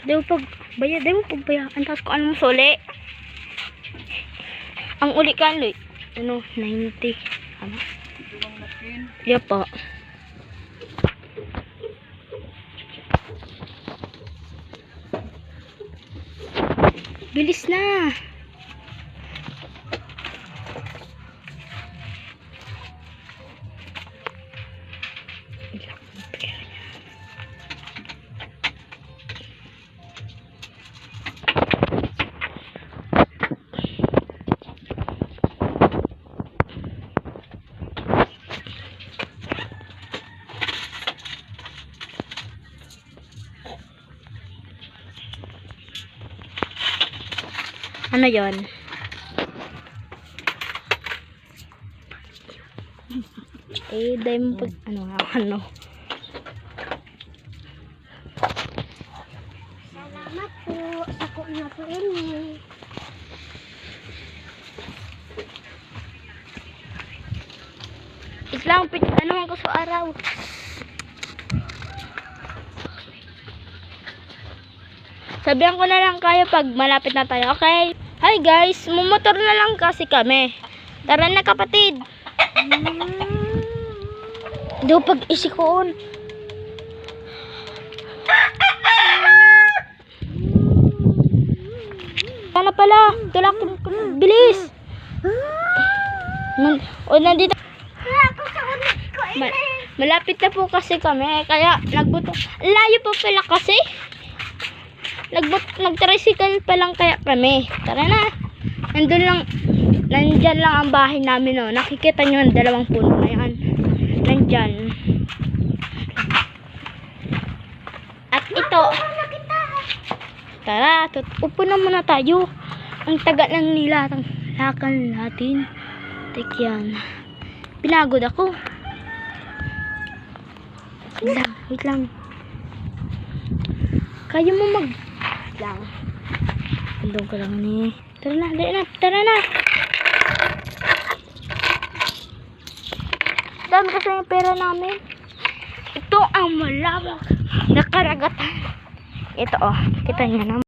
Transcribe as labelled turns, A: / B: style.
A: Daw pag bayaan tapos kung ano mo suli. Ang uli ka loy. Ano, 90. Ano? Yeah po. Bilis na. Ano yon? Dahil mo pag ano.
B: Salamat po. Ako na po ini.
A: Islang ano ko sa araw. Sabihan ko na lang kayo pag malapit na tayo. Okay? Hi guys, mumotor na lang kasi kami. Tara na kapatid. Do pag isikoon. Ano pala? Tulak bilis. Nandito. Malapit na po kasi kami. Kaya nagbuto. Layo po pala kasi. Nag-tricycle pa lang kaya kami. Tara na. Nandyan lang ang bahay namin. Oh. Nakikita nyo ang dalawang puno na yan. Nandyan. At ito. Tara. Upo na muna tayo. Ang taga ng nilakan natin. Tikyan. Pinagod ako. Wait lang. Kaya mo lang. Andun ko lang ni. Tara na. Dami kasi yung pera namin. Ito ang malawak na karagatan. Ito oh, kita niyo naman.